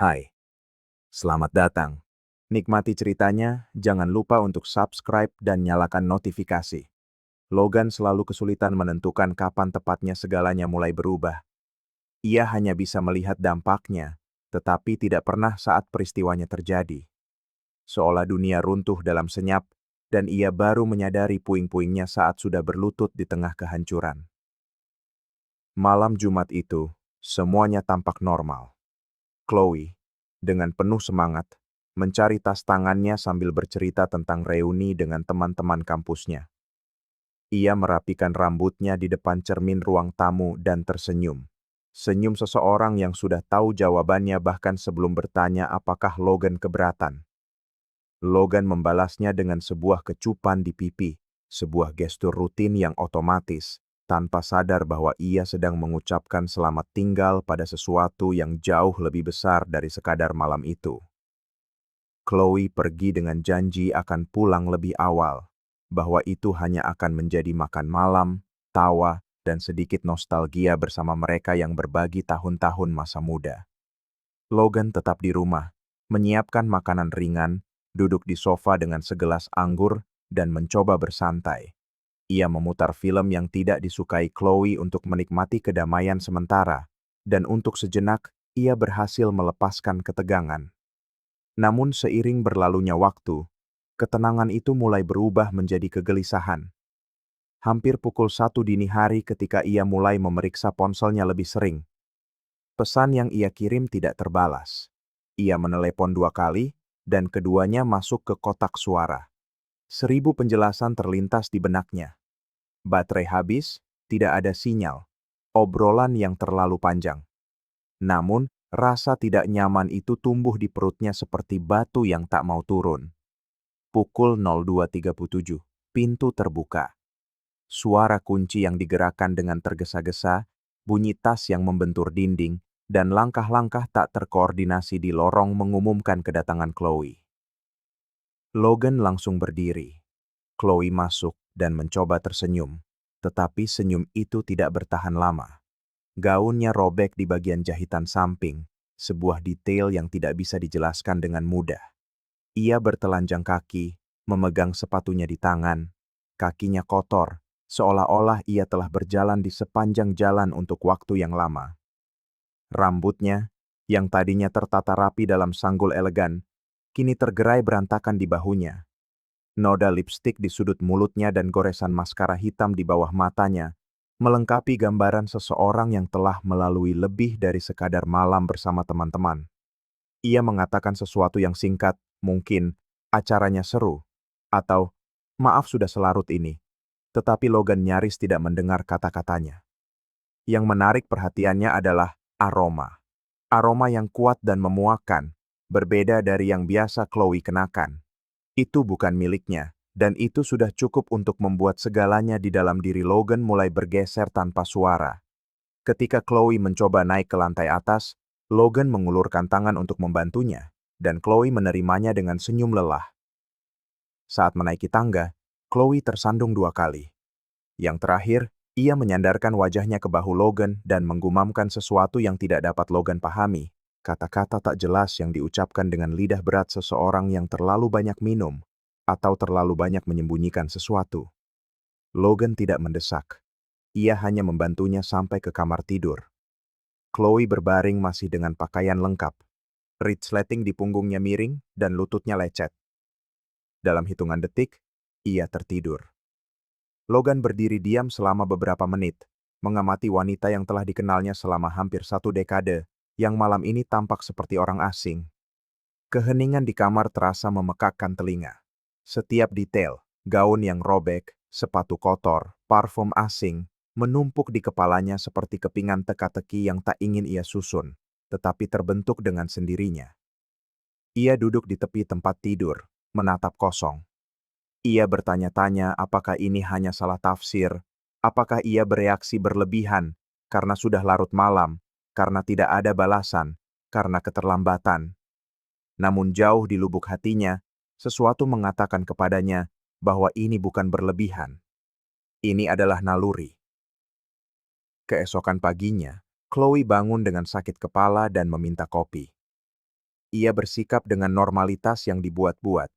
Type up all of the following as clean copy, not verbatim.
Hai, selamat datang. Nikmati ceritanya, jangan lupa untuk subscribe dan nyalakan notifikasi. Logan selalu kesulitan menentukan kapan tepatnya segalanya mulai berubah. Ia hanya bisa melihat dampaknya, tetapi tidak pernah saat peristiwanya terjadi. Seolah dunia runtuh dalam senyap, dan ia baru menyadari puing-puingnya saat sudah berlutut di tengah kehancuran. Malam Jumat itu, semuanya tampak normal. Chloe, dengan penuh semangat, mencari tas tangannya sambil bercerita tentang reuni dengan teman-teman kampusnya. Ia merapikan rambutnya di depan cermin ruang tamu dan tersenyum. Senyum seseorang yang sudah tahu jawabannya bahkan sebelum bertanya apakah Logan keberatan. Logan membalasnya dengan sebuah kecupan di pipi, sebuah gestur rutin yang otomatis, tanpa sadar bahwa ia sedang mengucapkan selamat tinggal pada sesuatu yang jauh lebih besar dari sekadar malam itu. Chloe pergi dengan janji akan pulang lebih awal, bahwa itu hanya akan menjadi makan malam, tawa, dan sedikit nostalgia bersama mereka yang berbagi tahun-tahun masa muda. Logan tetap di rumah, menyiapkan makanan ringan, duduk di sofa dengan segelas anggur, dan mencoba bersantai. Ia memutar film yang tidak disukai Chloe untuk menikmati kedamaian sementara, dan untuk sejenak, ia berhasil melepaskan ketegangan. Namun seiring berlalunya waktu, ketenangan itu mulai berubah menjadi kegelisahan. Hampir pukul 1 dini hari ketika ia mulai memeriksa ponselnya lebih sering, pesan yang ia kirim tidak terbalas. Ia menelepon 2 kali, dan keduanya masuk ke kotak suara. 1000 penjelasan terlintas di benaknya. Baterai habis, tidak ada sinyal. Obrolan yang terlalu panjang. Namun, rasa tidak nyaman itu tumbuh di perutnya seperti batu yang tak mau turun. Pukul 02.37, pintu terbuka. Suara kunci yang digerakkan dengan tergesa-gesa, bunyi tas yang membentur dinding, dan langkah-langkah tak terkoordinasi di lorong mengumumkan kedatangan Chloe. Logan langsung berdiri. Chloe masuk dan mencoba tersenyum, tetapi senyum itu tidak bertahan lama. Gaunnya robek di bagian jahitan samping, sebuah detail yang tidak bisa dijelaskan dengan mudah. Ia bertelanjang kaki, memegang sepatunya di tangan, kakinya kotor, seolah-olah ia telah berjalan di sepanjang jalan untuk waktu yang lama. Rambutnya, yang tadinya tertata rapi dalam sanggul elegan, kini tergerai berantakan di bahunya. Noda lipstik di sudut mulutnya dan goresan maskara hitam di bawah matanya melengkapi gambaran seseorang yang telah melalui lebih dari sekadar malam bersama teman-teman. Ia mengatakan sesuatu yang singkat, mungkin acaranya seru, atau maaf sudah selarut ini, tetapi Logan nyaris tidak mendengar kata-katanya. Yang menarik perhatiannya adalah aroma. Aroma yang kuat dan memuakkan, berbeda dari yang biasa Chloe kenakan. Itu bukan miliknya, dan itu sudah cukup untuk membuat segalanya di dalam diri Logan mulai bergeser tanpa suara. Ketika Chloe mencoba naik ke lantai atas, Logan mengulurkan tangan untuk membantunya, dan Chloe menerimanya dengan senyum lelah. Saat menaiki tangga, Chloe tersandung 2 kali. Yang terakhir, ia menyandarkan wajahnya ke bahu Logan dan menggumamkan sesuatu yang tidak dapat Logan pahami. Kata-kata tak jelas yang diucapkan dengan lidah berat seseorang yang terlalu banyak minum atau terlalu banyak menyembunyikan sesuatu. Logan tidak mendesak. Ia hanya membantunya sampai ke kamar tidur. Chloe berbaring masih dengan pakaian lengkap. Resleting di punggungnya miring dan lututnya lecet. Dalam hitungan detik, ia tertidur. Logan berdiri diam selama beberapa menit, mengamati wanita yang telah dikenalnya selama hampir 1 dekade, yang malam ini tampak seperti orang asing. Keheningan di kamar terasa memekakkan telinga. Setiap detail, gaun yang robek, sepatu kotor, parfum asing, menumpuk di kepalanya seperti kepingan teka-teki yang tak ingin ia susun, tetapi terbentuk dengan sendirinya. Ia duduk di tepi tempat tidur, menatap kosong. Ia bertanya-tanya apakah ini hanya salah tafsir, apakah ia bereaksi berlebihan, karena sudah larut malam, karena tidak ada balasan, karena keterlambatan. Namun jauh di lubuk hatinya, sesuatu mengatakan kepadanya bahwa ini bukan berlebihan. Ini adalah naluri. Keesokan paginya, Chloe bangun dengan sakit kepala dan meminta kopi. Ia bersikap dengan normalitas yang dibuat-buat,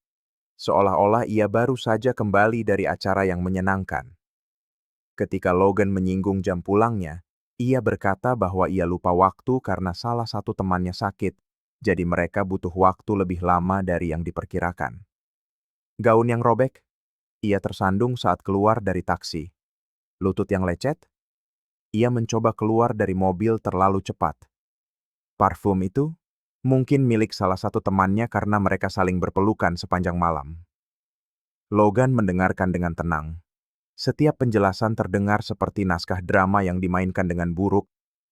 seolah-olah ia baru saja kembali dari acara yang menyenangkan. Ketika Logan menyinggung jam pulangnya, ia berkata bahwa ia lupa waktu karena salah satu temannya sakit, jadi mereka butuh waktu lebih lama dari yang diperkirakan. Gaun yang robek? Ia tersandung saat keluar dari taksi. Lutut yang lecet? Ia mencoba keluar dari mobil terlalu cepat. Parfum itu? Mungkin milik salah satu temannya karena mereka saling berpelukan sepanjang malam. Logan mendengarkan dengan tenang. Setiap penjelasan terdengar seperti naskah drama yang dimainkan dengan buruk,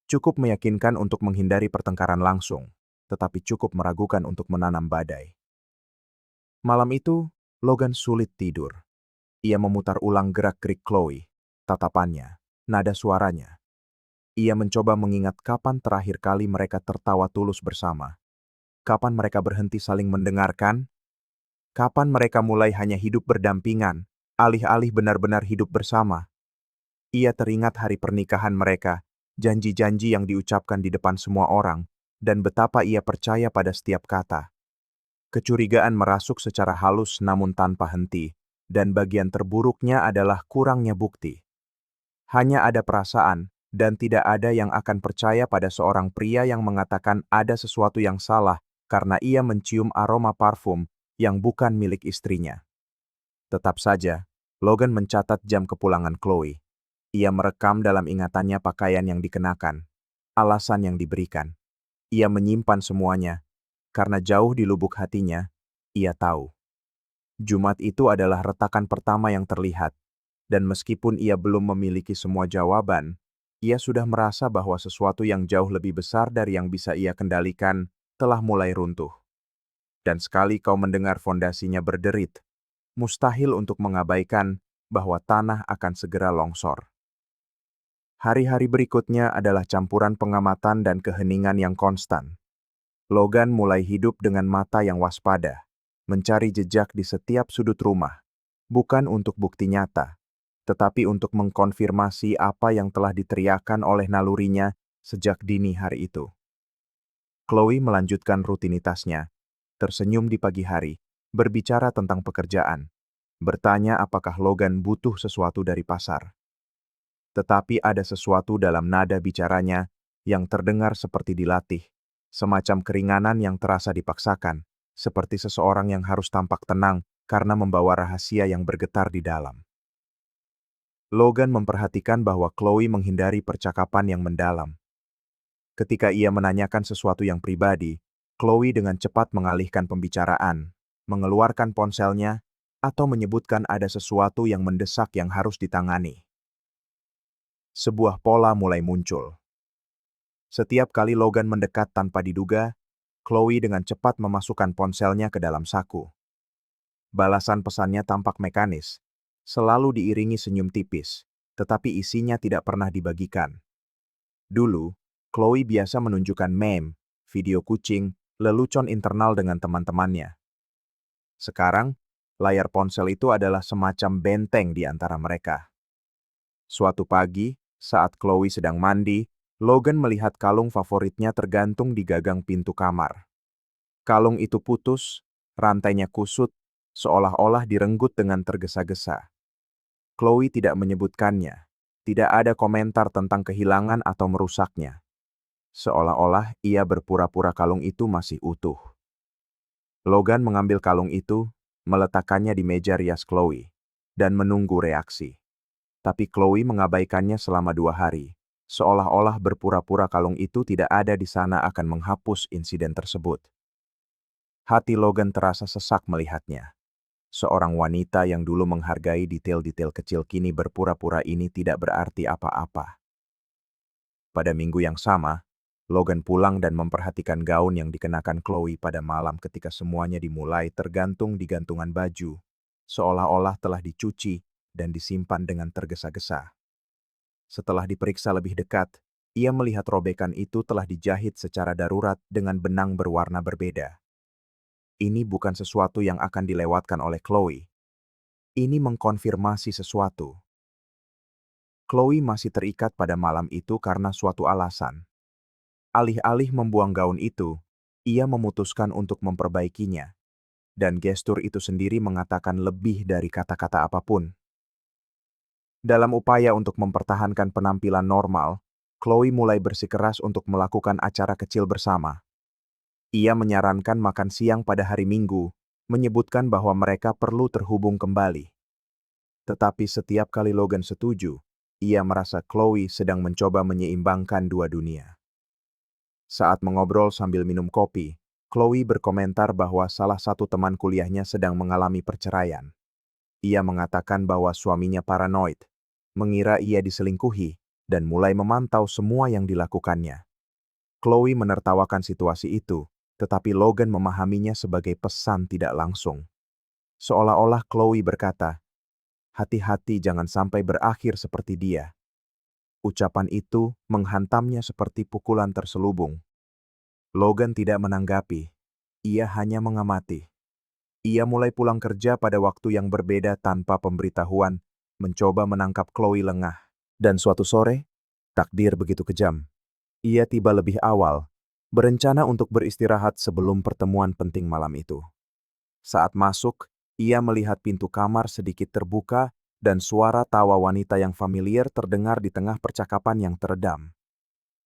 cukup meyakinkan untuk menghindari pertengkaran langsung, tetapi cukup meragukan untuk menanam badai. Malam itu, Logan sulit tidur. Ia memutar ulang gerak-gerik Chloe, tatapannya, nada suaranya. Ia mencoba mengingat kapan terakhir kali mereka tertawa tulus bersama. Kapan mereka berhenti saling mendengarkan? Kapan mereka mulai hanya hidup berdampingan, alih-alih benar-benar hidup bersama? Ia teringat hari pernikahan mereka, janji-janji yang diucapkan di depan semua orang, dan betapa ia percaya pada setiap kata. Kecurigaan merasuk secara halus namun tanpa henti, dan bagian terburuknya adalah kurangnya bukti. Hanya ada perasaan, dan tidak ada yang akan percaya pada seorang pria yang mengatakan ada sesuatu yang salah karena ia mencium aroma parfum yang bukan milik istrinya. Tetap saja, Logan mencatat jam kepulangan Chloe. Ia merekam dalam ingatannya pakaian yang dikenakan, alasan yang diberikan. Ia menyimpan semuanya, karena jauh di lubuk hatinya, ia tahu. Jumat itu adalah retakan pertama yang terlihat, dan meskipun ia belum memiliki semua jawaban, ia sudah merasa bahwa sesuatu yang jauh lebih besar dari yang bisa ia kendalikan telah mulai runtuh. Dan sekali kau mendengar fondasinya berderit, mustahil untuk mengabaikan bahwa tanah akan segera longsor. Hari-hari berikutnya adalah campuran pengamatan dan keheningan yang konstan. Logan mulai hidup dengan mata yang waspada, mencari jejak di setiap sudut rumah, bukan untuk bukti nyata, tetapi untuk mengkonfirmasi apa yang telah diteriakkan oleh nalurinya sejak dini hari itu. Chloe melanjutkan rutinitasnya, tersenyum di pagi hari, berbicara tentang pekerjaan, bertanya apakah Logan butuh sesuatu dari pasar. Tetapi ada sesuatu dalam nada bicaranya yang terdengar seperti dilatih, semacam keringanan yang terasa dipaksakan, seperti seseorang yang harus tampak tenang karena membawa rahasia yang bergetar di dalam. Logan memperhatikan bahwa Chloe menghindari percakapan yang mendalam. Ketika ia menanyakan sesuatu yang pribadi, Chloe dengan cepat mengalihkan pembicaraan, mengeluarkan ponselnya, atau menyebutkan ada sesuatu yang mendesak yang harus ditangani. Sebuah pola mulai muncul. Setiap kali Logan mendekat tanpa diduga, Chloe dengan cepat memasukkan ponselnya ke dalam saku. Balasan pesannya tampak mekanis, selalu diiringi senyum tipis, tetapi isinya tidak pernah dibagikan. Dulu, Chloe biasa menunjukkan meme, video kucing, lelucon internal dengan teman-temannya. Sekarang, layar ponsel itu adalah semacam benteng di antara mereka. Suatu pagi, saat Chloe sedang mandi, Logan melihat kalung favoritnya tergantung di gagang pintu kamar. Kalung itu putus, rantainya kusut, seolah-olah direnggut dengan tergesa-gesa. Chloe tidak menyebutkannya. Tidak ada komentar tentang kehilangan atau merusaknya. Seolah-olah ia berpura-pura kalung itu masih utuh. Logan mengambil kalung itu, meletakkannya di meja rias Chloe, dan menunggu reaksi. Tapi Chloe mengabaikannya selama 2 hari. Seolah-olah berpura-pura kalung itu tidak ada di sana akan menghapus insiden tersebut. Hati Logan terasa sesak melihatnya. Seorang wanita yang dulu menghargai detail-detail kecil kini berpura-pura ini tidak berarti apa-apa. Pada minggu yang sama, Logan pulang dan memperhatikan gaun yang dikenakan Chloe pada malam ketika semuanya dimulai tergantung di gantungan baju, seolah-olah telah dicuci dan disimpan dengan tergesa-gesa. Setelah diperiksa lebih dekat, ia melihat robekan itu telah dijahit secara darurat dengan benang berwarna berbeda. Ini bukan sesuatu yang akan dilewatkan oleh Chloe. Ini mengkonfirmasi sesuatu. Chloe masih terikat pada malam itu karena suatu alasan. Alih-alih membuang gaun itu, Ia memutuskan untuk memperbaikinya, dan gestur itu sendiri mengatakan lebih dari kata-kata apapun. Dalam upaya untuk mempertahankan penampilan normal, Chloe mulai bersikeras untuk melakukan acara kecil bersama. Ia menyarankan makan siang pada hari Minggu, menyebutkan bahwa mereka perlu terhubung kembali. Tetapi setiap kali Logan setuju, ia merasa Chloe sedang mencoba menyeimbangkan dua dunia. Saat mengobrol sambil minum kopi, Chloe berkomentar bahwa salah satu teman kuliahnya sedang mengalami perceraian. Ia mengatakan bahwa suaminya paranoid, mengira ia diselingkuhi, dan mulai memantau semua yang dilakukannya. Chloe menertawakan situasi itu, tetapi Logan memahaminya sebagai pesan tidak langsung. Seolah-olah Chloe berkata, "Hati-hati jangan sampai berakhir seperti dia." Ucapan itu menghantamnya seperti pukulan terselubung. Logan tidak menanggapi, ia hanya mengamati. Ia mulai pulang kerja pada waktu yang berbeda tanpa pemberitahuan, mencoba menangkap Chloe lengah. Dan suatu sore, takdir begitu kejam. Ia tiba lebih awal, berencana untuk beristirahat sebelum pertemuan penting malam itu. Saat masuk, ia melihat pintu kamar sedikit terbuka dan suara tawa wanita yang familiar terdengar di tengah percakapan yang teredam.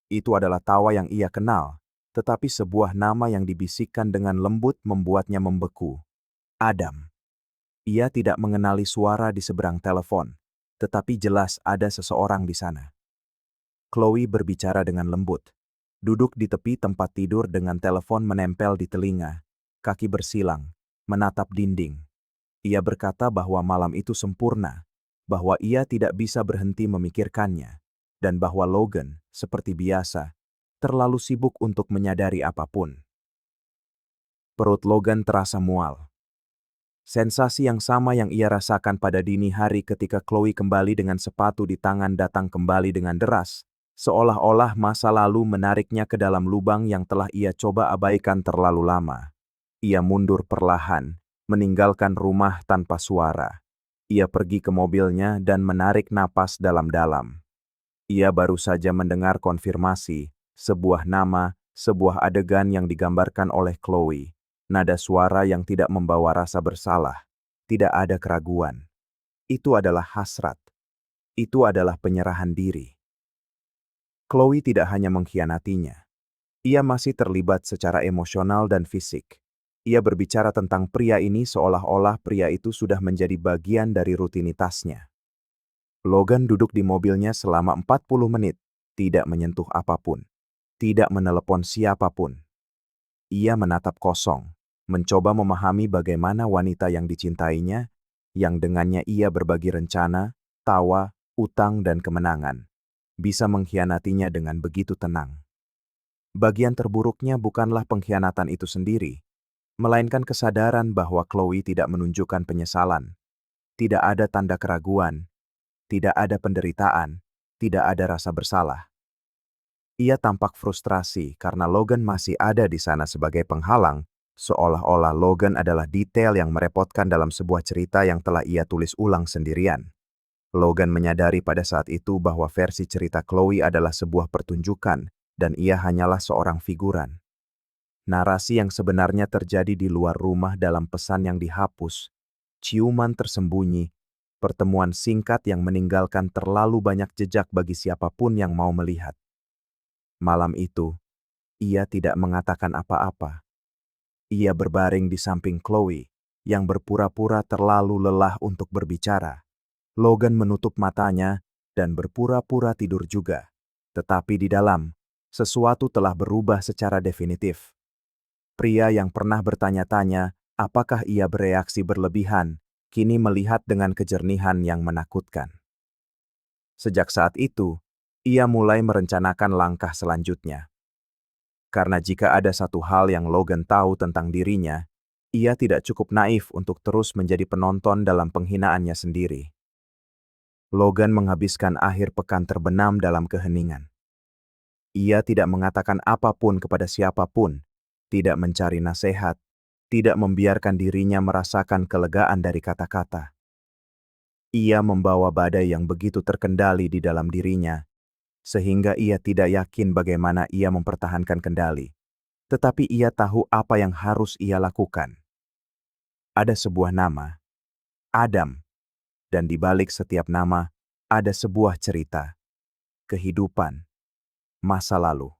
Itu adalah tawa yang ia kenal, tetapi sebuah nama yang dibisikkan dengan lembut membuatnya membeku. Adam. Ia tidak mengenali suara di seberang telepon, tetapi jelas ada seseorang di sana. Chloe berbicara dengan lembut. Duduk di tepi tempat tidur dengan telepon menempel di telinga, kaki bersilang, menatap dinding. Ia berkata bahwa malam itu sempurna, bahwa ia tidak bisa berhenti memikirkannya, dan bahwa Logan, seperti biasa, terlalu sibuk untuk menyadari apapun. Perut Logan terasa mual. Sensasi yang sama yang ia rasakan pada dini hari ketika Chloe kembali dengan sepatu di tangan datang kembali dengan deras, seolah-olah masa lalu menariknya ke dalam lubang yang telah ia coba abaikan terlalu lama. Ia mundur perlahan, meninggalkan rumah tanpa suara. Ia pergi ke mobilnya dan menarik napas dalam-dalam. Ia baru saja mendengar konfirmasi, sebuah nama, sebuah adegan yang digambarkan oleh Chloe. Nada suara yang tidak membawa rasa bersalah. Tidak ada keraguan. Itu adalah hasrat. Itu adalah penyerahan diri. Chloe tidak hanya mengkhianatinya. Ia masih terlibat secara emosional dan fisik. Ia berbicara tentang pria ini seolah-olah pria itu sudah menjadi bagian dari rutinitasnya. Logan duduk di mobilnya selama 40 menit, tidak menyentuh apapun, tidak menelepon siapapun. Ia menatap kosong, mencoba memahami bagaimana wanita yang dicintainya, yang dengannya ia berbagi rencana, tawa, utang dan kemenangan, bisa mengkhianatinya dengan begitu tenang. Bagian terburuknya bukanlah pengkhianatan itu sendiri, melainkan kesadaran bahwa Chloe tidak menunjukkan penyesalan. Tidak ada tanda keraguan, tidak ada penderitaan, tidak ada rasa bersalah. Ia tampak frustrasi karena Logan masih ada di sana sebagai penghalang, seolah-olah Logan adalah detail yang merepotkan dalam sebuah cerita yang telah ia tulis ulang sendirian. Logan menyadari pada saat itu bahwa versi cerita Chloe adalah sebuah pertunjukan, dan ia hanyalah seorang figuran. Narasi yang sebenarnya terjadi di luar rumah dalam pesan yang dihapus, ciuman tersembunyi, pertemuan singkat yang meninggalkan terlalu banyak jejak bagi siapapun yang mau melihat. Malam itu, ia tidak mengatakan apa-apa. Ia berbaring di samping Chloe, yang berpura-pura terlalu lelah untuk berbicara. Logan menutup matanya dan berpura-pura tidur juga. Tetapi di dalam, sesuatu telah berubah secara definitif. Pria yang pernah bertanya-tanya apakah ia bereaksi berlebihan, kini melihat dengan kejernihan yang menakutkan. Sejak saat itu, ia mulai merencanakan langkah selanjutnya. Karena jika ada satu hal yang Logan tahu tentang dirinya, ia tidak cukup naif untuk terus menjadi penonton dalam penghinaannya sendiri. Logan menghabiskan akhir pekan terbenam dalam keheningan. Ia tidak mengatakan apapun kepada siapapun, tidak mencari nasihat, tidak membiarkan dirinya merasakan kelegaan dari kata-kata. Ia membawa badai yang begitu terkendali di dalam dirinya, sehingga ia tidak yakin bagaimana ia mempertahankan kendali. Tetapi ia tahu apa yang harus ia lakukan. Ada sebuah nama, Adam, dan di balik setiap nama ada sebuah cerita, kehidupan, masa lalu.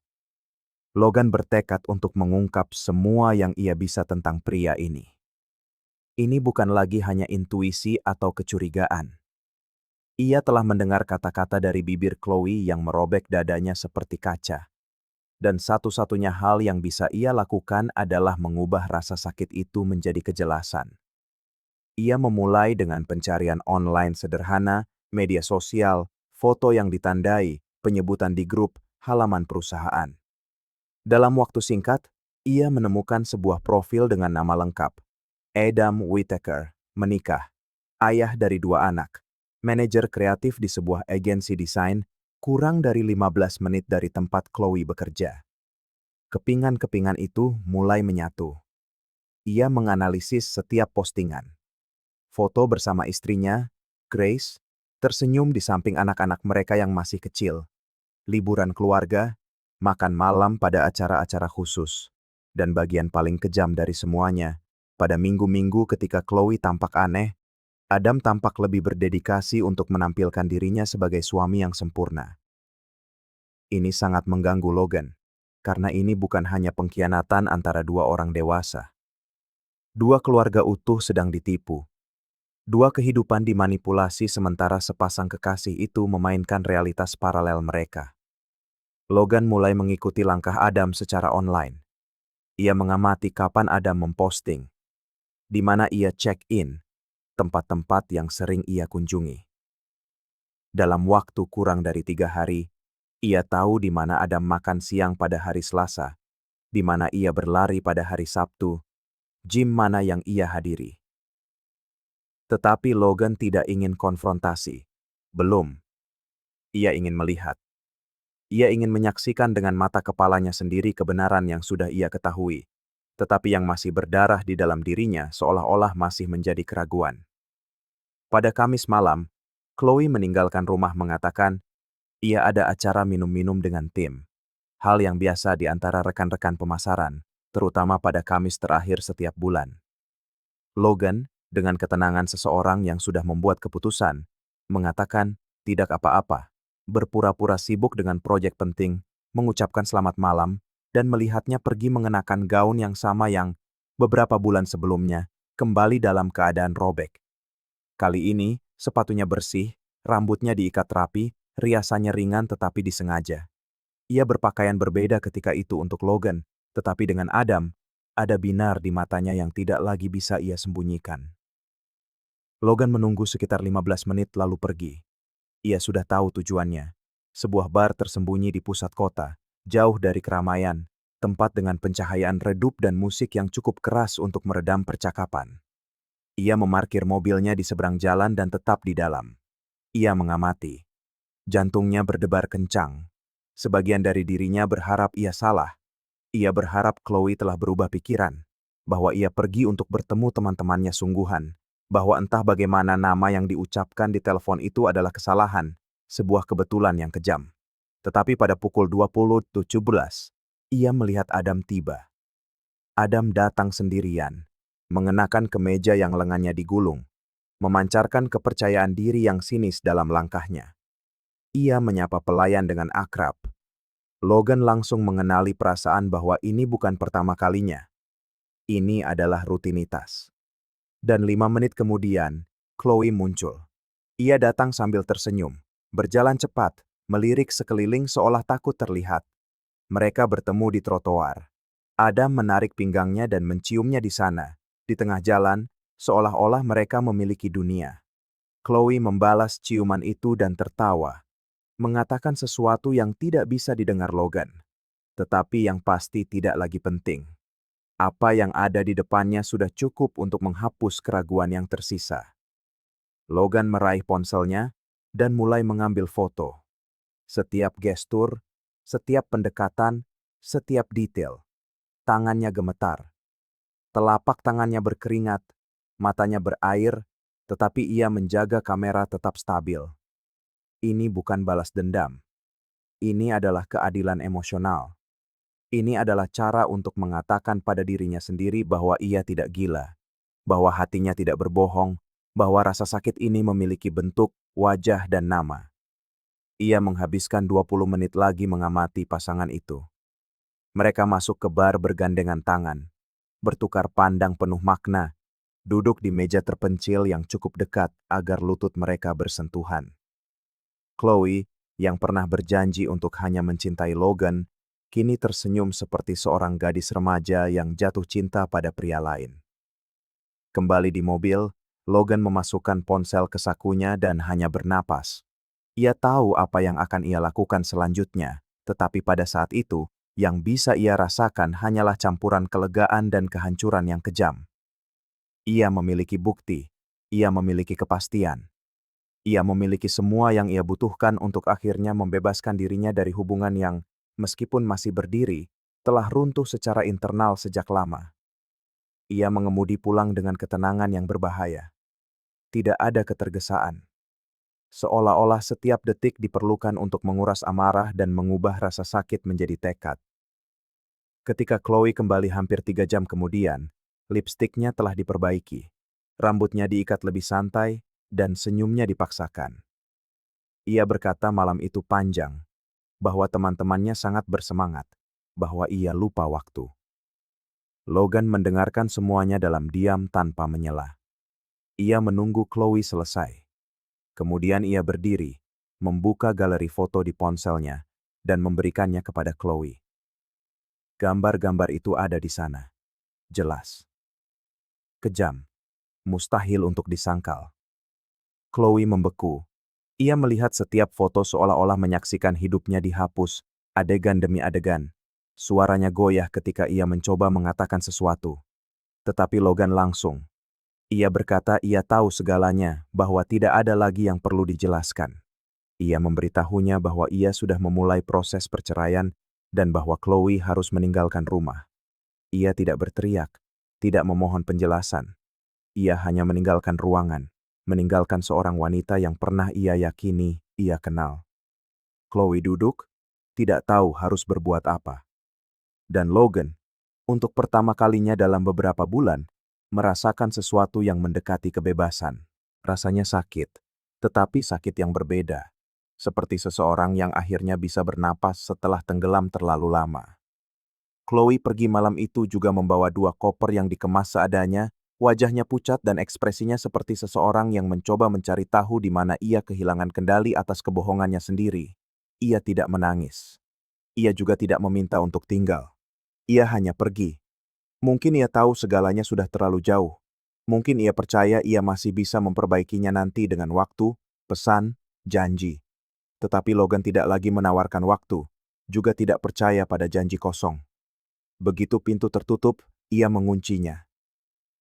Logan bertekad untuk mengungkap semua yang ia bisa tentang pria ini. Ini bukan lagi hanya intuisi atau kecurigaan. Ia telah mendengar kata-kata dari bibir Chloe yang merobek dadanya seperti kaca. Dan satu-satunya hal yang bisa ia lakukan adalah mengubah rasa sakit itu menjadi kejelasan. Ia memulai dengan pencarian online sederhana, media sosial, foto yang ditandai, penyebutan di grup, halaman perusahaan. Dalam waktu singkat, ia menemukan sebuah profil dengan nama lengkap. Adam Whittaker, menikah, ayah dari 2 anak, manajer kreatif di sebuah agensi desain, kurang dari 15 menit dari tempat Chloe bekerja. Kepingan-kepingan itu mulai menyatu. Ia menganalisis setiap postingan. Foto bersama istrinya, Grace, tersenyum di samping anak-anak mereka yang masih kecil. Liburan keluarga, makan malam pada acara-acara khusus. Dan bagian paling kejam dari semuanya, pada minggu-minggu ketika Chloe tampak aneh, Adam tampak lebih berdedikasi untuk menampilkan dirinya sebagai suami yang sempurna. Ini sangat mengganggu Logan, karena ini bukan hanya pengkhianatan antara 2 orang dewasa. 2 keluarga utuh sedang ditipu. 2 kehidupan dimanipulasi sementara sepasang kekasih itu memainkan realitas paralel mereka. Logan mulai mengikuti langkah Adam secara online. Ia mengamati kapan Adam memposting, di mana ia check-in, tempat-tempat yang sering ia kunjungi. Dalam waktu kurang dari 3 hari, ia tahu di mana Adam makan siang pada hari Selasa, di mana ia berlari pada hari Sabtu, gym mana yang ia hadiri. Tetapi Logan tidak ingin konfrontasi. Belum. Ia ingin melihat. Ia ingin menyaksikan dengan mata kepalanya sendiri kebenaran yang sudah ia ketahui, tetapi yang masih berdarah di dalam dirinya seolah-olah masih menjadi keraguan. Pada Kamis malam, Chloe meninggalkan rumah mengatakan, ia ada acara minum-minum dengan tim. Hal yang biasa di antara rekan-rekan pemasaran, terutama pada Kamis terakhir setiap bulan. Logan, dengan ketenangan seseorang yang sudah membuat keputusan, mengatakan tidak apa-apa, berpura-pura sibuk dengan proyek penting, mengucapkan selamat malam, dan melihatnya pergi mengenakan gaun yang sama yang beberapa bulan sebelumnya kembali dalam keadaan robek. Kali ini, sepatunya bersih, rambutnya diikat rapi, riasannya ringan tetapi disengaja. Ia berpakaian berbeda ketika itu untuk Logan, tetapi dengan Adam, ada binar di matanya yang tidak lagi bisa ia sembunyikan. Logan menunggu sekitar 15 menit lalu pergi. Ia sudah tahu tujuannya. Sebuah bar tersembunyi di pusat kota, jauh dari keramaian, tempat dengan pencahayaan redup dan musik yang cukup keras untuk meredam percakapan. Ia memarkir mobilnya di seberang jalan dan tetap di dalam. Ia mengamati. Jantungnya berdebar kencang. Sebagian dari dirinya berharap ia salah. Ia berharap Chloe telah berubah pikiran, bahwa ia pergi untuk bertemu teman-temannya sungguhan, bahwa entah bagaimana nama yang diucapkan di telepon itu adalah kesalahan, sebuah kebetulan yang kejam. Tetapi pada pukul 20.17, ia melihat Adam tiba. Adam datang sendirian, mengenakan kemeja yang lengannya digulung, memancarkan kepercayaan diri yang sinis dalam langkahnya. Ia menyapa pelayan dengan akrab. Logan langsung mengenali perasaan bahwa ini bukan pertama kalinya. Ini adalah rutinitas. Dan 5 menit kemudian, Chloe muncul. Ia datang sambil tersenyum, berjalan cepat, melirik sekeliling seolah takut terlihat. Mereka bertemu di trotoar. Adam menarik pinggangnya dan menciumnya di sana, di tengah jalan, seolah-olah mereka memiliki dunia. Chloe membalas ciuman itu dan tertawa, mengatakan sesuatu yang tidak bisa didengar Logan, tetapi yang pasti tidak lagi penting. Apa yang ada di depannya sudah cukup untuk menghapus keraguan yang tersisa. Logan meraih ponselnya dan mulai mengambil foto. Setiap gestur, setiap pendekatan, setiap detail. Tangannya gemetar. Telapak tangannya berkeringat, matanya berair, tetapi ia menjaga kamera tetap stabil. Ini bukan balas dendam. Ini adalah keadilan emosional. Ini adalah cara untuk mengatakan pada dirinya sendiri bahwa ia tidak gila, bahwa hatinya tidak berbohong, bahwa rasa sakit ini memiliki bentuk, wajah, dan nama. Ia menghabiskan 20 menit lagi mengamati pasangan itu. Mereka masuk ke bar bergandengan tangan, bertukar pandang penuh makna, duduk di meja terpencil yang cukup dekat agar lutut mereka bersentuhan. Chloe, yang pernah berjanji untuk hanya mencintai Logan, kini tersenyum seperti seorang gadis remaja yang jatuh cinta pada pria lain. Kembali di mobil, Logan memasukkan ponsel ke sakunya dan hanya bernapas. Ia tahu apa yang akan ia lakukan selanjutnya, tetapi pada saat itu, yang bisa ia rasakan hanyalah campuran kelegaan dan kehancuran yang kejam. Ia memiliki bukti, ia memiliki kepastian. Ia memiliki semua yang ia butuhkan untuk akhirnya membebaskan dirinya dari hubungan yang, meskipun masih berdiri, telah runtuh secara internal sejak lama. Ia mengemudi pulang dengan ketenangan yang berbahaya. Tidak ada ketergesaan. Seolah-olah setiap detik diperlukan untuk menguras amarah dan mengubah rasa sakit menjadi tekad. Ketika Chloe kembali hampir 3 jam kemudian, lipstiknya telah diperbaiki. Rambutnya diikat lebih santai, dan senyumnya dipaksakan. Ia berkata malam itu panjang, bahwa teman-temannya sangat bersemangat, bahwa ia lupa waktu. Logan mendengarkan semuanya dalam diam tanpa menyela. Ia menunggu Chloe selesai. Kemudian ia berdiri, membuka galeri foto di ponselnya, dan memberikannya kepada Chloe. Gambar-gambar itu ada di sana. Jelas. Kejam. Mustahil untuk disangkal. Chloe membeku. Ia melihat setiap foto seolah-olah menyaksikan hidupnya dihapus, adegan demi adegan. Suaranya goyah ketika ia mencoba mengatakan sesuatu. Tetapi Logan langsung. Ia berkata ia tahu segalanya, bahwa tidak ada lagi yang perlu dijelaskan. Ia memberitahunya bahwa ia sudah memulai proses perceraian dan bahwa Chloe harus meninggalkan rumah. Ia tidak berteriak, tidak memohon penjelasan. Ia hanya meninggalkan ruangan, meninggalkan seorang wanita yang pernah ia yakini ia kenal. Chloe duduk, tidak tahu harus berbuat apa. Dan Logan, untuk pertama kalinya dalam beberapa bulan, merasakan sesuatu yang mendekati kebebasan. Rasanya sakit, tetapi sakit yang berbeda. Seperti seseorang yang akhirnya bisa bernapas setelah tenggelam terlalu lama. Chloe pergi malam itu juga membawa 2 koper yang dikemas seadanya, wajahnya pucat dan ekspresinya seperti seseorang yang mencoba mencari tahu di mana ia kehilangan kendali atas kebohongannya sendiri. Ia tidak menangis. Ia juga tidak meminta untuk tinggal. Ia hanya pergi. Mungkin ia tahu segalanya sudah terlalu jauh. Mungkin ia percaya ia masih bisa memperbaikinya nanti dengan waktu, pesan, janji. Tetapi Logan tidak lagi menawarkan waktu, juga tidak percaya pada janji kosong. Begitu pintu tertutup, ia menguncinya.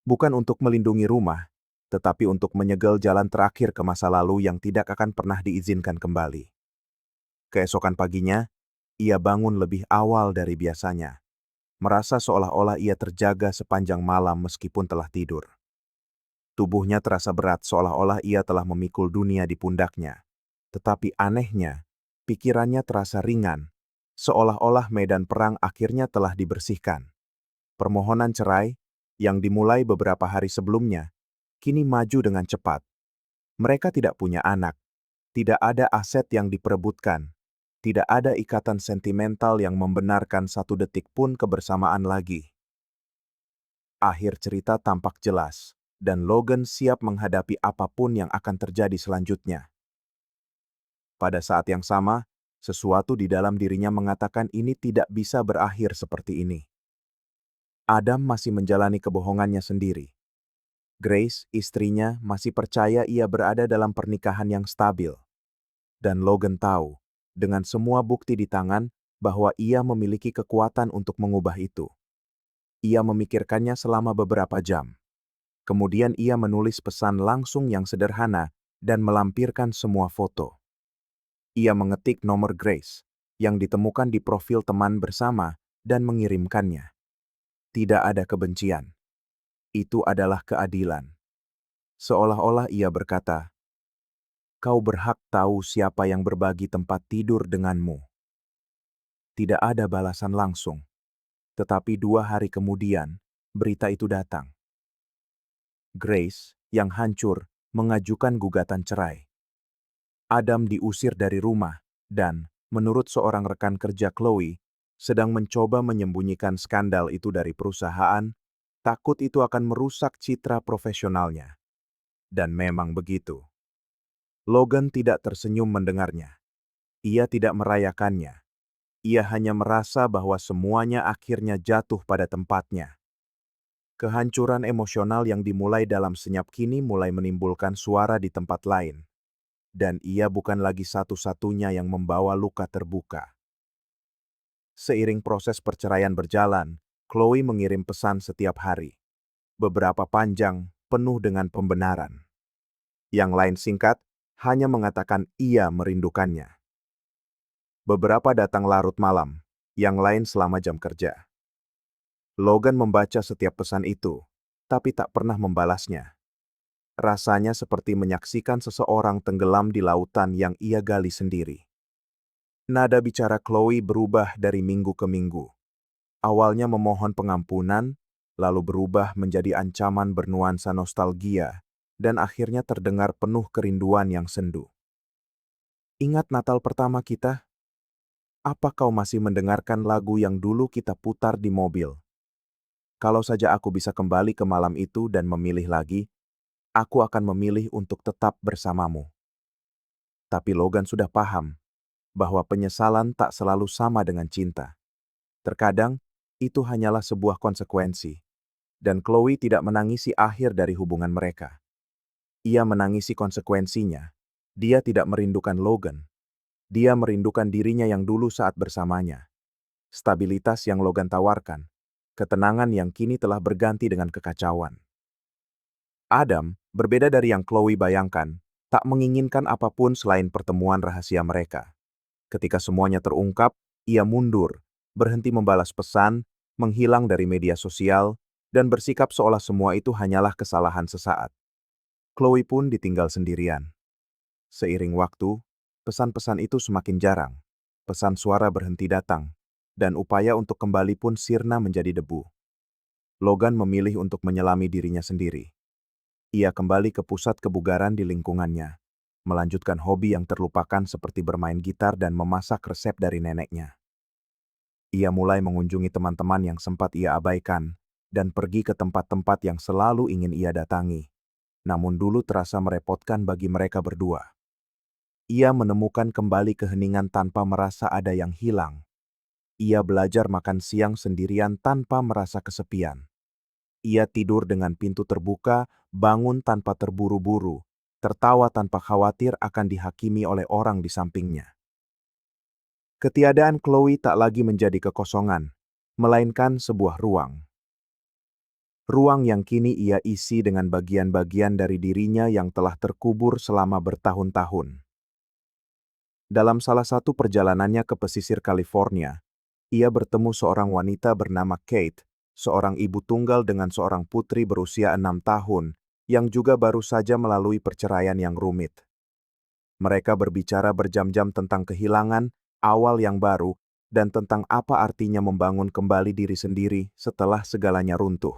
Bukan untuk melindungi rumah, tetapi untuk menyegel jalan terakhir ke masa lalu yang tidak akan pernah diizinkan kembali. Keesokan paginya, ia bangun lebih awal dari biasanya. Merasa seolah-olah ia terjaga sepanjang malam meskipun telah tidur. Tubuhnya terasa berat seolah-olah ia telah memikul dunia di pundaknya. Tetapi anehnya, pikirannya terasa ringan, seolah-olah medan perang akhirnya telah dibersihkan. Permohonan cerai, yang dimulai beberapa hari sebelumnya, kini maju dengan cepat. Mereka tidak punya anak, tidak ada aset yang diperebutkan, tidak ada ikatan sentimental yang membenarkan 1 detik pun kebersamaan lagi. Akhir cerita tampak jelas, dan Logan siap menghadapi apapun yang akan terjadi selanjutnya. Pada saat yang sama, sesuatu di dalam dirinya mengatakan ini tidak bisa berakhir seperti ini. Adam masih menjalani kebohongannya sendiri. Grace, istrinya, masih percaya ia berada dalam pernikahan yang stabil. Dan Logan tahu, dengan semua bukti di tangan, bahwa ia memiliki kekuatan untuk mengubah itu. Ia memikirkannya selama beberapa jam. Kemudian ia menulis pesan langsung yang sederhana dan melampirkan semua foto. Ia mengetik nomor Grace, yang ditemukan di profil teman bersama, dan mengirimkannya. Tidak ada kebencian. Itu adalah keadilan. Seolah-olah ia berkata, "Kau berhak tahu siapa yang berbagi tempat tidur denganmu." Tidak ada balasan langsung. Tetapi 2 hari kemudian, berita itu datang. Grace, yang hancur, mengajukan gugatan cerai. Adam diusir dari rumah, dan, menurut seorang rekan kerja Chloe, sedang mencoba menyembunyikan skandal itu dari perusahaan, takut itu akan merusak citra profesionalnya. Dan memang begitu. Logan tidak tersenyum mendengarnya. Ia tidak merayakannya. Ia hanya merasa bahwa semuanya akhirnya jatuh pada tempatnya. Kehancuran emosional yang dimulai dalam senyap kini mulai menimbulkan suara di tempat lain. Dan ia bukan lagi satu-satunya yang membawa luka terbuka. Seiring proses perceraian berjalan, Chloe mengirim pesan setiap hari. Beberapa panjang, penuh dengan pembenaran. Yang lain singkat, hanya mengatakan ia merindukannya. Beberapa datang larut malam, yang lain selama jam kerja. Logan membaca setiap pesan itu, tapi tak pernah membalasnya. Rasanya seperti menyaksikan seseorang tenggelam di lautan yang ia gali sendiri. Nada bicara Chloe berubah dari minggu ke minggu. Awalnya memohon pengampunan, lalu berubah menjadi ancaman bernuansa nostalgia, dan akhirnya terdengar penuh kerinduan yang sendu. Ingat Natal pertama kita? Apa kau masih mendengarkan lagu yang dulu kita putar di mobil? Kalau saja aku bisa kembali ke malam itu dan memilih lagi, aku akan memilih untuk tetap bersamamu. Tapi Logan sudah paham bahwa penyesalan tak selalu sama dengan cinta. Terkadang, itu hanyalah sebuah konsekuensi, dan Chloe tidak menangisi akhir dari hubungan mereka. Ia menangisi konsekuensinya. Dia tidak merindukan Logan. Dia merindukan dirinya yang dulu saat bersamanya. Stabilitas yang Logan tawarkan, ketenangan yang kini telah berganti dengan kekacauan. Adam, berbeda dari yang Chloe bayangkan, tak menginginkan apapun selain pertemuan rahasia mereka. Ketika semuanya terungkap, ia mundur, berhenti membalas pesan, menghilang dari media sosial, dan bersikap seolah semua itu hanyalah kesalahan sesaat. Chloe pun ditinggal sendirian. Seiring waktu, pesan-pesan itu semakin jarang. Pesan suara berhenti datang, dan upaya untuk kembali pun sirna menjadi debu. Logan memilih untuk menyelami dirinya sendiri. Ia kembali ke pusat kebugaran di lingkungannya, melanjutkan hobi yang terlupakan seperti bermain gitar dan memasak resep dari neneknya. Ia mulai mengunjungi teman-teman yang sempat ia abaikan, dan pergi ke tempat-tempat yang selalu ingin ia datangi, namun dulu terasa merepotkan bagi mereka berdua. Ia menemukan kembali keheningan tanpa merasa ada yang hilang. Ia belajar makan siang sendirian tanpa merasa kesepian. Ia tidur dengan pintu terbuka, bangun tanpa terburu-buru, tertawa tanpa khawatir akan dihakimi oleh orang di sampingnya. Ketiadaan Chloe tak lagi menjadi kekosongan, melainkan sebuah ruang. Ruang yang kini ia isi dengan bagian-bagian dari dirinya yang telah terkubur selama bertahun-tahun. Dalam salah satu perjalanannya ke pesisir California, ia bertemu seorang wanita bernama Kate, seorang ibu tunggal dengan seorang putri berusia 6 tahun, yang juga baru saja melalui perceraian yang rumit. Mereka berbicara berjam-jam tentang kehilangan, awal yang baru, dan tentang apa artinya membangun kembali diri sendiri setelah segalanya runtuh.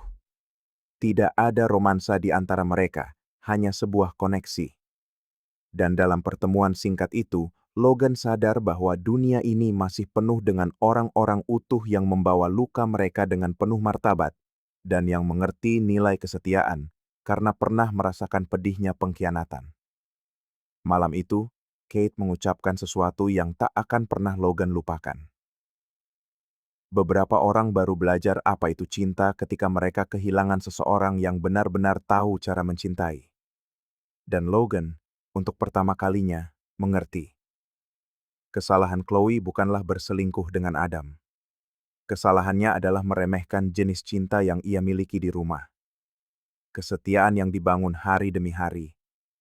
Tidak ada romansa di antara mereka, hanya sebuah koneksi. Dan dalam pertemuan singkat itu, Logan sadar bahwa dunia ini masih penuh dengan orang-orang utuh yang membawa luka mereka dengan penuh martabat, dan yang mengerti nilai kesetiaan, karena pernah merasakan pedihnya pengkhianatan. Malam itu, Kate mengucapkan sesuatu yang tak akan pernah Logan lupakan. Beberapa orang baru belajar apa itu cinta ketika mereka kehilangan seseorang yang benar-benar tahu cara mencintai. Dan Logan, untuk pertama kalinya, mengerti. Kesalahan Chloe bukanlah berselingkuh dengan Adam. Kesalahannya adalah meremehkan jenis cinta yang ia miliki di rumah. Kesetiaan yang dibangun hari demi hari,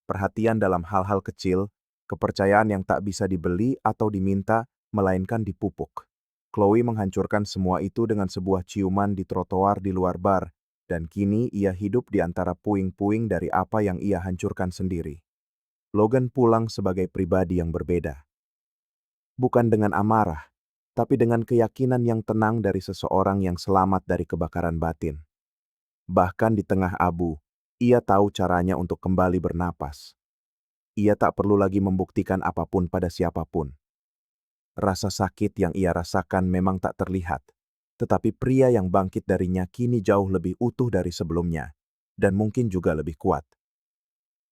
perhatian dalam hal-hal kecil, kepercayaan yang tak bisa dibeli atau diminta, melainkan dipupuk. Chloe menghancurkan semua itu dengan sebuah ciuman di trotoar di luar bar, dan kini ia hidup di antara puing-puing dari apa yang ia hancurkan sendiri. Logan pulang sebagai pribadi yang berbeda. Bukan dengan amarah, tapi dengan keyakinan yang tenang dari seseorang yang selamat dari kebakaran batin. Bahkan di tengah abu, ia tahu caranya untuk kembali bernapas. Ia tak perlu lagi membuktikan apapun pada siapapun. Rasa sakit yang ia rasakan memang tak terlihat, tetapi pria yang bangkit darinya kini jauh lebih utuh dari sebelumnya, dan mungkin juga lebih kuat.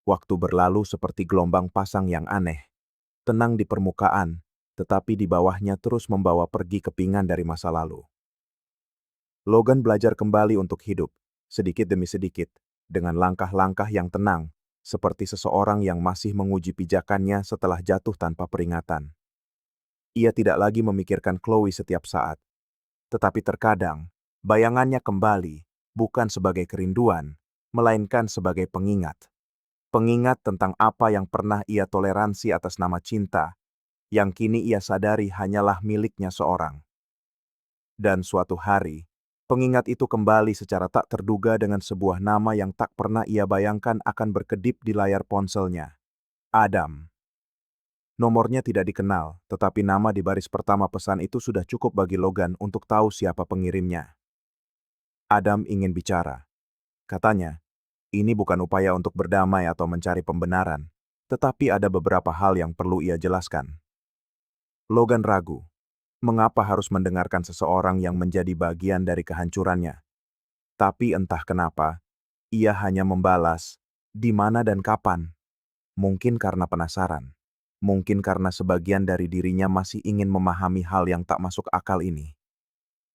Waktu berlalu seperti gelombang pasang yang aneh, tenang di permukaan, tetapi di bawahnya terus membawa pergi kepingan dari masa lalu. Logan belajar kembali untuk hidup, sedikit demi sedikit, dengan langkah-langkah yang tenang, seperti seseorang yang masih menguji pijakannya setelah jatuh tanpa peringatan. Ia tidak lagi memikirkan Chloe setiap saat, tetapi terkadang, bayangannya kembali, bukan sebagai kerinduan, melainkan sebagai pengingat. Pengingat tentang apa yang pernah ia toleransi atas nama cinta, yang kini ia sadari hanyalah miliknya seorang. Dan suatu hari, pengingat itu kembali secara tak terduga dengan sebuah nama yang tak pernah ia bayangkan akan berkedip di layar ponselnya. Adam. Nomornya tidak dikenal, tetapi nama di baris pertama pesan itu sudah cukup bagi Logan untuk tahu siapa pengirimnya. Adam ingin bicara. Katanya, ini bukan upaya untuk berdamai atau mencari pembenaran, tetapi ada beberapa hal yang perlu ia jelaskan. Logan ragu. Mengapa harus mendengarkan seseorang yang menjadi bagian dari kehancurannya? Tapi entah kenapa, ia hanya membalas, di mana dan kapan. Mungkin karena penasaran. Mungkin karena sebagian dari dirinya masih ingin memahami hal yang tak masuk akal ini.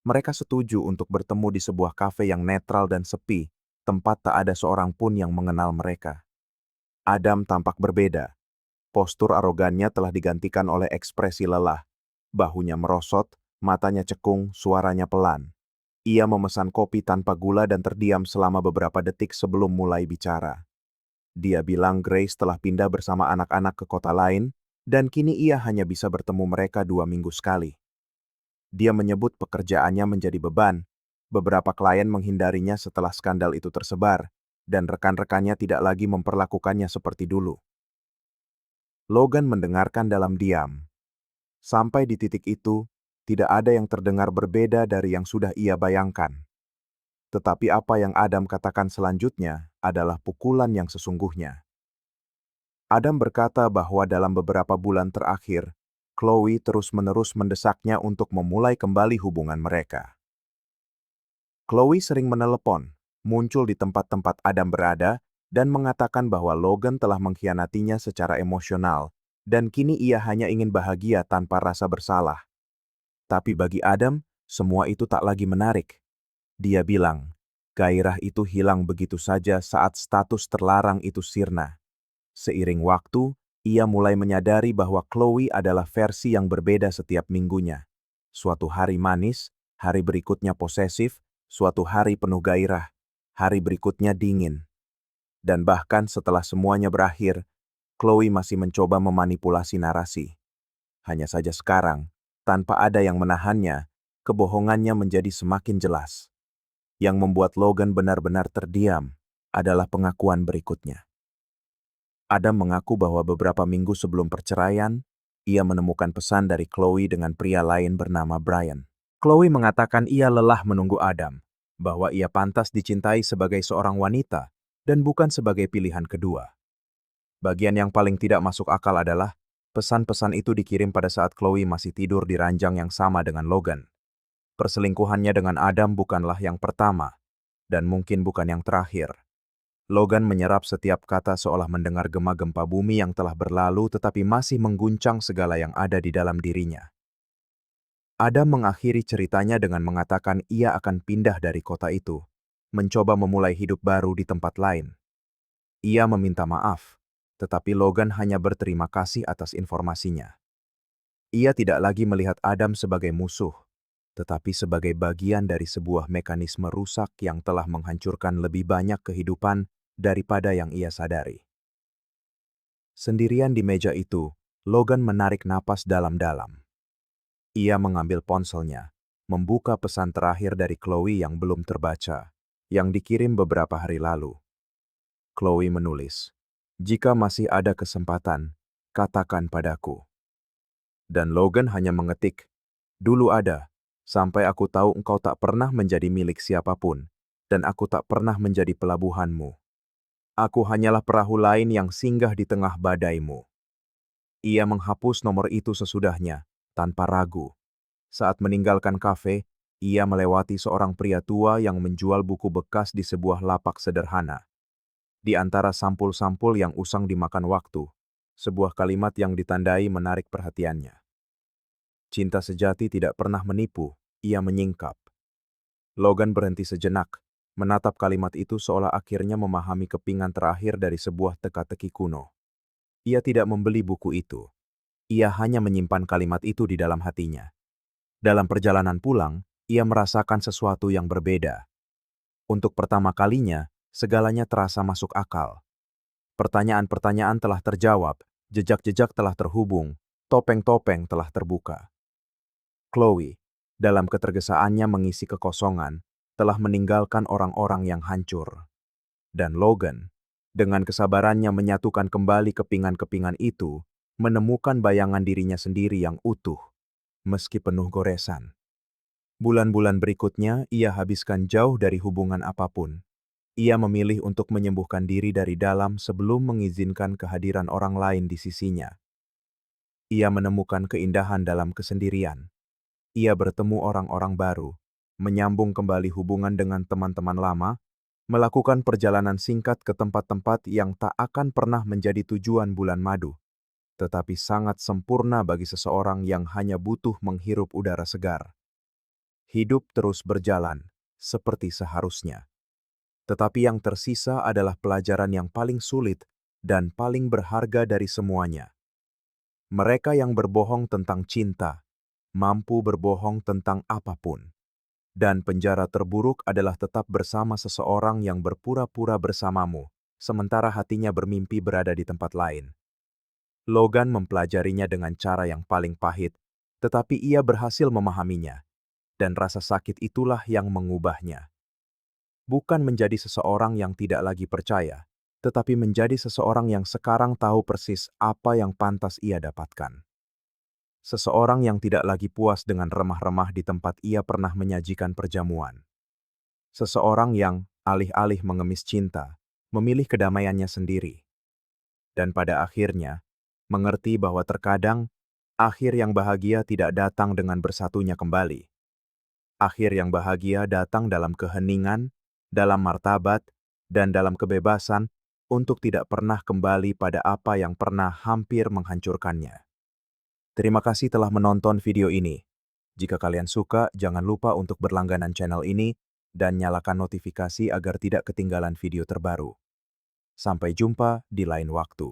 Mereka setuju untuk bertemu di sebuah kafe yang netral dan sepi, tempat tak ada seorang pun yang mengenal mereka. Adam tampak berbeda. Postur arogannya telah digantikan oleh ekspresi lelah. Bahunya merosot, matanya cekung, suaranya pelan. Ia memesan kopi tanpa gula dan terdiam selama beberapa detik sebelum mulai bicara. Dia bilang Grace telah pindah bersama anak-anak ke kota lain, dan kini ia hanya bisa bertemu mereka 2 minggu sekali. Dia menyebut pekerjaannya menjadi beban. Beberapa klien menghindarinya setelah skandal itu tersebar, dan rekan-rekannya tidak lagi memperlakukannya seperti dulu. Logan mendengarkan dalam diam. Sampai di titik itu, tidak ada yang terdengar berbeda dari yang sudah ia bayangkan. Tetapi apa yang Adam katakan selanjutnya adalah pukulan yang sesungguhnya. Adam berkata bahwa dalam beberapa bulan terakhir, Chloe terus-menerus mendesaknya untuk memulai kembali hubungan mereka. Chloe sering menelepon, muncul di tempat-tempat Adam berada, dan mengatakan bahwa Logan telah mengkhianatinya secara emosional, dan kini ia hanya ingin bahagia tanpa rasa bersalah. Tapi bagi Adam, semua itu tak lagi menarik. Dia bilang, gairah itu hilang begitu saja saat status terlarang itu sirna. Seiring waktu, ia mulai menyadari bahwa Chloe adalah versi yang berbeda setiap minggunya. Suatu hari manis, hari berikutnya posesif, suatu hari penuh gairah, hari berikutnya dingin. Dan bahkan setelah semuanya berakhir, Chloe masih mencoba memanipulasi narasi. Hanya saja sekarang, tanpa ada yang menahannya, kebohongannya menjadi semakin jelas. Yang membuat Logan benar-benar terdiam adalah pengakuan berikutnya. Adam mengaku bahwa beberapa minggu sebelum perceraian, ia menemukan pesan dari Chloe dengan pria lain bernama Brian. Chloe mengatakan ia lelah menunggu Adam, bahwa ia pantas dicintai sebagai seorang wanita dan bukan sebagai pilihan kedua. Bagian yang paling tidak masuk akal adalah pesan-pesan itu dikirim pada saat Chloe masih tidur di ranjang yang sama dengan Logan. Perselingkuhannya dengan Adam bukanlah yang pertama, dan mungkin bukan yang terakhir. Logan menyerap setiap kata seolah mendengar gema gempa bumi yang telah berlalu tetapi masih mengguncang segala yang ada di dalam dirinya. Adam mengakhiri ceritanya dengan mengatakan ia akan pindah dari kota itu, mencoba memulai hidup baru di tempat lain. Ia meminta maaf, tetapi Logan hanya berterima kasih atas informasinya. Ia tidak lagi melihat Adam sebagai musuh, tetapi sebagai bagian dari sebuah mekanisme rusak yang telah menghancurkan lebih banyak kehidupan daripada yang ia sadari. Sendirian di meja itu, Logan menarik napas dalam-dalam. Ia mengambil ponselnya, membuka pesan terakhir dari Chloe yang belum terbaca, yang dikirim beberapa hari lalu. Chloe menulis, "Jika masih ada kesempatan, katakan padaku." Dan Logan hanya mengetik, Dulu ada, sampai aku tahu engkau tak pernah menjadi milik siapapun, dan aku tak pernah menjadi pelabuhanmu. Aku hanyalah perahu lain yang singgah di tengah badaimu. Ia menghapus nomor itu sesudahnya, tanpa ragu. Saat meninggalkan kafe, ia melewati seorang pria tua yang menjual buku bekas di sebuah lapak sederhana. Di antara sampul-sampul yang usang dimakan waktu, sebuah kalimat yang ditandai menarik perhatiannya. Cinta sejati tidak pernah menipu, ia menyingkap. Logan berhenti sejenak, menatap kalimat itu seolah akhirnya memahami kepingan terakhir dari sebuah teka-teki kuno. Ia tidak membeli buku itu. Ia hanya menyimpan kalimat itu di dalam hatinya. Dalam perjalanan pulang, ia merasakan sesuatu yang berbeda. Untuk pertama kalinya, segalanya terasa masuk akal. Pertanyaan-pertanyaan telah terjawab, jejak-jejak telah terhubung, topeng-topeng telah terbuka. Chloe, dalam ketergesaannya mengisi kekosongan, telah meninggalkan orang-orang yang hancur. Dan Logan, dengan kesabarannya menyatukan kembali kepingan-kepingan itu, menemukan bayangan dirinya sendiri yang utuh, meski penuh goresan. Bulan-bulan berikutnya, ia habiskan jauh dari hubungan apapun. Ia memilih untuk menyembuhkan diri dari dalam sebelum mengizinkan kehadiran orang lain di sisinya. Ia menemukan keindahan dalam kesendirian. Ia bertemu orang-orang baru, menyambung kembali hubungan dengan teman-teman lama, melakukan perjalanan singkat ke tempat-tempat yang tak akan pernah menjadi tujuan bulan madu, tetapi sangat sempurna bagi seseorang yang hanya butuh menghirup udara segar. Hidup terus berjalan, seperti seharusnya. Tetapi yang tersisa adalah pelajaran yang paling sulit dan paling berharga dari semuanya. Mereka yang berbohong tentang cinta, mampu berbohong tentang apapun. Dan penjara terburuk adalah tetap bersama seseorang yang berpura-pura bersamamu, sementara hatinya bermimpi berada di tempat lain. Logan mempelajarinya dengan cara yang paling pahit, tetapi ia berhasil memahaminya, dan rasa sakit itulah yang mengubahnya. Bukan menjadi seseorang yang tidak lagi percaya, tetapi menjadi seseorang yang sekarang tahu persis apa yang pantas ia dapatkan. Seseorang yang tidak lagi puas dengan remah-remah di tempat ia pernah menyajikan perjamuan. Seseorang yang, alih-alih mengemis cinta, memilih kedamaiannya sendiri. Dan pada akhirnya, mengerti bahwa terkadang, akhir yang bahagia tidak datang dengan bersatunya kembali. Akhir yang bahagia datang dalam keheningan, dalam martabat, dan dalam kebebasan untuk tidak pernah kembali pada apa yang pernah hampir menghancurkannya. Terima kasih telah menonton video ini. Jika kalian suka, jangan lupa untuk berlangganan channel ini dan nyalakan notifikasi agar tidak ketinggalan video terbaru. Sampai jumpa di lain waktu.